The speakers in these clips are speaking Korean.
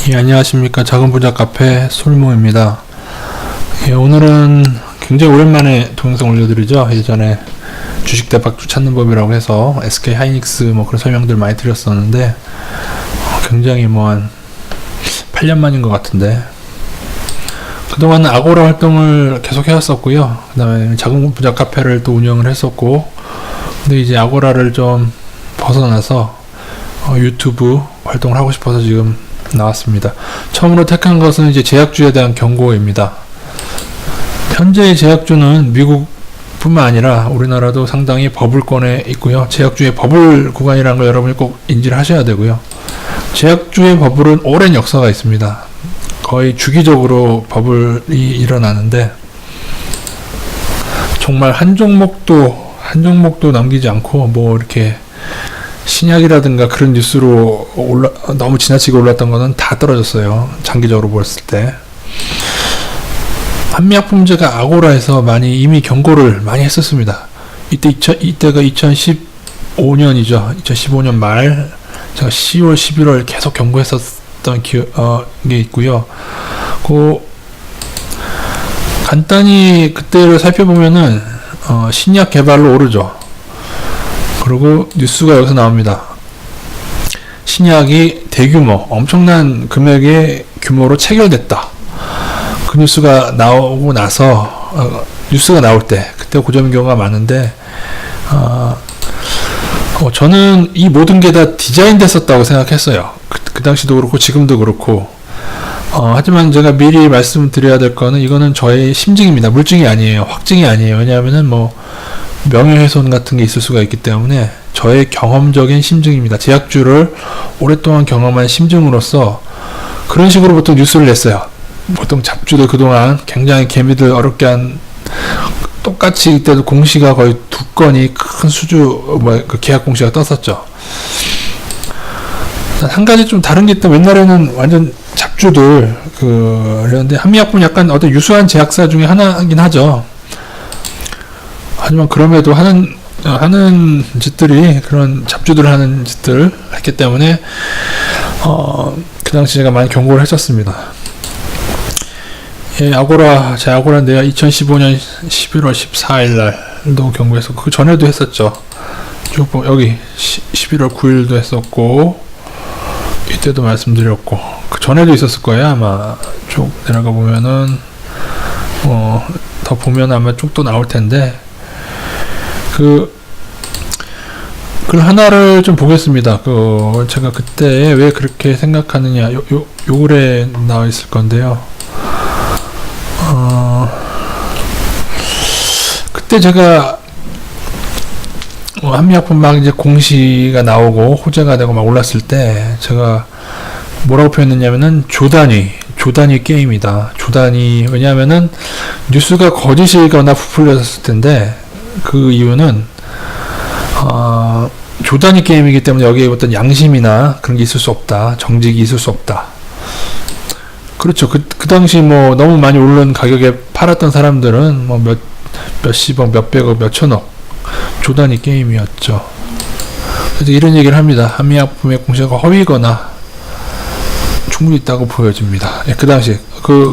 예, 안녕하십니까. 작은 부자 카페 솔모입니다. 예, 오늘은 굉장히 오랜만에 동영상 올려드리죠. 예전에 주식 대박주 찾는 법이라고 해서 SK 하이닉스 뭐 그런 설명들 많이 드렸었는데 굉장히 한 8년 만인 것 같은데 그동안 아고라 활동을 계속 해왔었고요. 그 다음에 작은 부자 카페를 또 운영을 했었고, 근데 이제 아고라를 좀 벗어나서 유튜브 활동을 하고 싶어서 지금 나왔습니다. 처음으로 택한 것은 이제 제약주에 대한 경고입니다. 현재의 제약주는 미국뿐만 아니라 우리나라도 상당히 버블권에 있고요. 제약주의 버블 구간이라는 걸 여러분이 꼭 인지를 하셔야 되고요. 제약주의 버블은 오랜 역사가 있습니다. 거의 주기적으로 버블이 일어나는데 정말 한 종목도 남기지 않고 이렇게 신약이라든가 그런 뉴스로 너무 지나치게 올랐던 거는 다 떨어졌어요. 장기적으로 봤을 때. 한미약품제가 아고라에서 이미 경고를 많이 했었습니다. 이때가 2015년이죠. 2015년 말 제가 10월, 11월 계속 경고했었던 게 있고요. 간단히 그때를 살펴보면은 신약 개발로 오르죠. 그리고 뉴스가 여기서 나옵니다. 신약이 대규모, 엄청난 금액의 규모로 체결됐다. 그 뉴스가 나오고 나서, 뉴스가 나올 때, 그때 고점인 경우가 많은데, 저는 이 모든 게 다 디자인 됐었다고 생각했어요. 그 당시도 그렇고, 지금도 그렇고. 하지만 제가 미리 말씀드려야 될 거는, 이거는 저의 심증입니다. 물증이 아니에요. 확증이 아니에요. 왜냐하면은 명예훼손 같은 게 있을 수가 있기 때문에 저의 경험적인 심증입니다. 제약주를 오랫동안 경험한 심증으로서 그런 식으로 보통 뉴스를 냈어요. 보통 잡주들 그동안 굉장히 개미들 어렵게 한 똑같이 이때도 공시가 거의 2건이 큰 수주 그 계약 공시가 떴었죠. 한 가지 좀 다른 게 있다면 옛날에는 완전 잡주들 그런데 한미약품 약간 어떤 유수한 제약사 중에 하나긴 하죠. 하지만 그럼에도 하는 짓들이 그런 잡주들 하는 짓들 했기 때문에 그 당시 제가 많이 경고를 했었습니다. 예, 제 아고라인데요. 2015년 11월 14일 날도 경고했었고 그 전에도 했었죠. 쭉 여기 11월 9일도 했었고 이때도 말씀드렸고 그 전에도 있었을 거예요. 아마 쭉 내려가 보면은 더 보면 아마 쭉 또 나올 텐데 그 하나를 좀 보겠습니다. 제가 그때 왜 그렇게 생각하느냐, 요 글에 나와 있을 건데요. 그때 제가 한미약품 이제 공시가 나오고 호재가 되고 올랐을 때 제가 뭐라고 표현했냐면은 조단위 게임이다. 왜냐하면은 뉴스가 거짓이거나 부풀렸을 텐데 그 이유는 조단위 게임이기 때문에 여기에 어떤 양심이나 그런 게 있을 수 없다. 정직이 있을 수 없다. 그렇죠. 그 당시 너무 많이 오른 가격에 팔았던 사람들은 몇십억, 몇백억, 몇천억 조단위 게임이었죠. 그래서 이런 얘기를 합니다. 한미약품의 공시가 허위거나 충분히 있다고 보여집니다. 예, 그 당시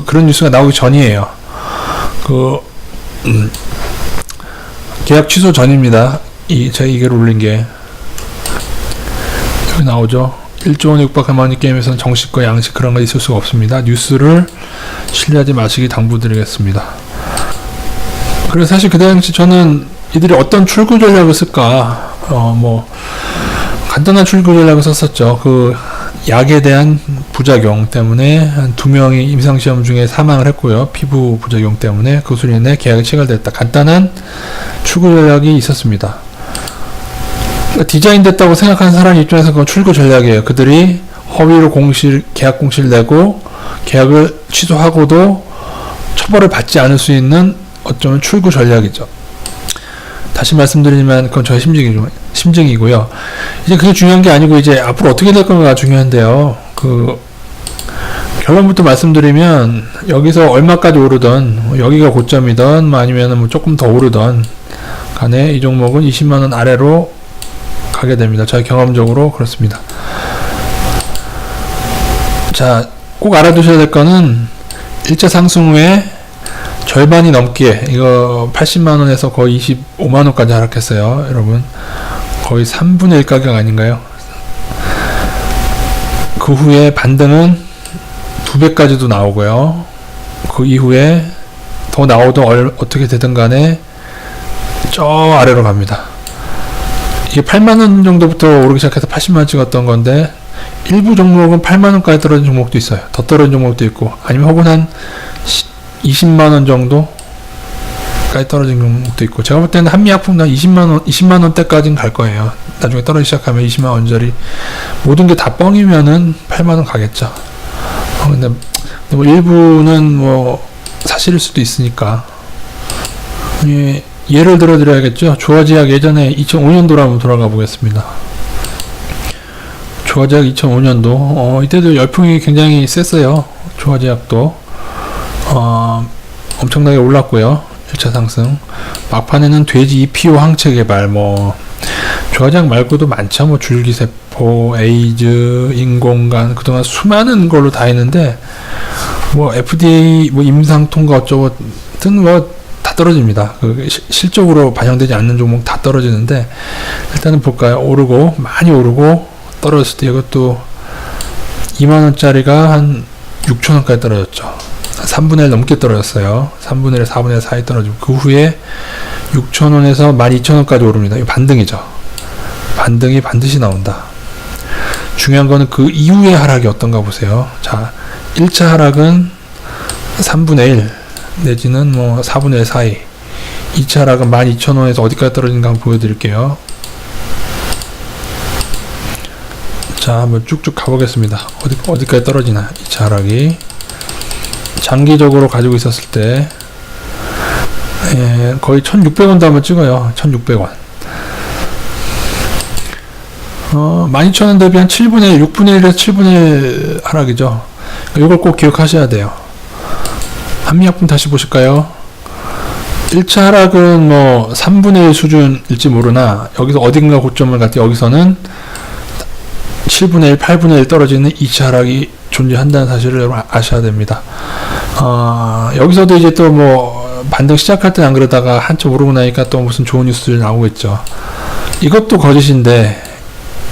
그런 뉴스가 나오기 전이에요. 계약 취소 전입니다. 제가 이걸 올린 게 여기 나오죠. 1조 원에 육박한 마니 게임에서는 정식과 양식 그런 거 있을 수가 없습니다. 뉴스를 신뢰하지 마시기 당부드리겠습니다. 그래서 사실 그 당시 저는 이들이 어떤 출구 전략을 쓸까 간단한 출구 전략을 썼었죠. 약에 대한 부작용 때문에 한 2명이 임상시험 중에 사망을 했고요. 피부 부작용 때문에 그것으로 인해 계약이 체결됐다. 간단한 출구 전략이 있었습니다. 디자인됐다고 생각하는 사람 입장에서 그건 출구 전략이에요. 그들이 허위로 계약 공시를 내고 계약을 취소하고도 처벌을 받지 않을 수 있는 어쩌면 출구 전략이죠. 다시 말씀드리지만 그건 저의 심증이고요. 이제 그게 중요한 게 아니고 이제 앞으로 어떻게 될 건가가 중요한데요. 결론부터 말씀드리면 여기서 얼마까지 오르던 여기가 고점이던 아니면 조금 더 오르던 간에 이 종목은 20만원 아래로 가게 됩니다. 저희 경험적으로 그렇습니다. 자, 꼭 알아두셔야 될 거는 1차 상승 후에 절반이 넘게, 이거 80만원에서 거의 25만원까지 하락했어요. 여러분, 거의 3분의 1 가격 아닌가요? 그 후에 반등은 2배까지도 나오고요. 그 이후에 더 나오든 어떻게 되든 간에 저 아래로 갑니다. 이게 8만원 정도부터 오르기 시작해서 80만원 찍었던 건데, 일부 종목은 8만원까지 떨어진 종목도 있어요. 더 떨어진 종목도 있고, 아니면 혹은 한 20만원 정도까지 떨어진 종목도 있고, 제가 볼 때는 한미약품도 한 20만원대까지는 갈 거예요. 나중에 떨어지기 시작하면 20만원짜리 모든 게 다 뻥이면은 8만원 가겠죠. 근데 뭐 일부는 뭐 사실일 수도 있으니까. 예를 들어 드려야겠죠. 조화제약 예전에 2005년도로 한번 돌아가 보겠습니다. 조화제약 2005년도 이때도 열풍이 굉장히 셌어요. 조화제약도 엄청나게 올랐고요. 1차 상승. 막판에는 돼지 EPO 항체 개발, 뭐 조화제약 말고도 많죠. 뭐 줄기세포, 에이즈, 인공관, 그동안 수많은 걸로 다 했는데, 뭐 FDA 뭐 임상 통과 어쩌고든 뭐 다 떨어집니다. 실적으로 반영되지 않는 종목 다 떨어지는데, 일단은 볼까요? 오르고, 많이 오르고 떨어졌을 때 이것도 2만원짜리가 한 6천원까지 떨어졌죠. 3분의 1 넘게 떨어졌어요. 3분의 1, 4분의 1 사이 떨어지고, 그 후에 6천원에서 12,000원까지 오릅니다. 이거 반등이죠. 반등이 반드시 나온다. 중요한 거는 그 이후의 하락이 어떤가 보세요. 자, 1차 하락은 3분의 1 내지는 뭐 4분의 1 사이. 2차 하락은 12,000원에서 어디까지 떨어지는가 한번 보여드릴게요. 자, 한번 쭉쭉 가보겠습니다. 어디까지 떨어지나. 2차 하락이 장기적으로 가지고 있었을 때 거의 1,600원도 한번 찍어요. 1,600원. 12,000원 대비 한 7분의 1, 6분의 1에서 7분의 1 하락이죠. 이걸 꼭 기억하셔야 돼요. 한미약품 다시 보실까요? 1차 하락은 뭐 3분의 1 수준일지 모르나, 여기서 어딘가 고점을 갈 때 여기서는 7분의 1, 8분의 1 떨어지는 2차 하락이 존재한다는 사실을 여러분 아셔야 됩니다. 여기서도 이제 또 뭐 반등 시작할 땐 안 그러다가 한참 오르고 나니까 또 무슨 좋은 뉴스들이 나오고 있죠. 이것도 거짓인데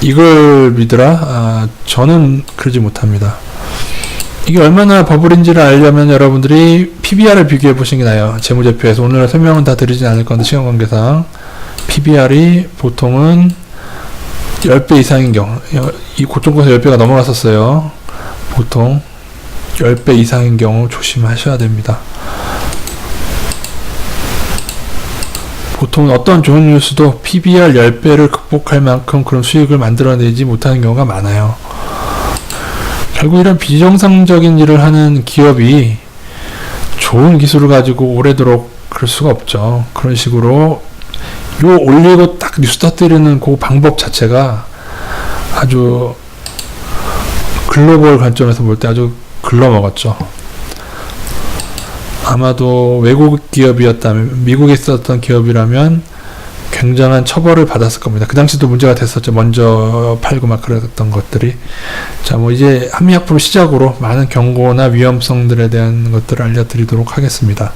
이걸 믿으라? 저는 그러지 못합니다. 이게 얼마나 버블인지를 알려면 여러분들이 PBR을 비교해 보시는 게 나아요. 재무제표에서. 오늘 설명은 다 드리진 않을 건데, 시간 관계상 PBR이 보통은 10배 이상인 경우, 이 고점에서 10배가 넘어갔었어요. 보통 10배 이상인 경우 조심하셔야 됩니다. 보통 어떤 좋은 뉴스도 PBR 10배를 극복할 만큼 그런 수익을 만들어내지 못하는 경우가 많아요. 결국 이런 비정상적인 일을 하는 기업이 좋은 기술을 가지고 오래도록 그럴 수가 없죠. 그런 식으로 요 올리고 딱 뉴스 터뜨리는 그 방법 자체가 아주 글로벌 관점에서 볼 때 아주 글러먹었죠. 아마도 외국 기업이었다면, 미국에 있었던 기업이라면 굉장한 처벌을 받았을 겁니다. 그 당시도 문제가 됐었죠. 먼저 팔고 막 그랬던 것들이. 자, 뭐 이제 한미약품 시작으로 많은 경고나 위험성들에 대한 것들을 알려드리도록 하겠습니다.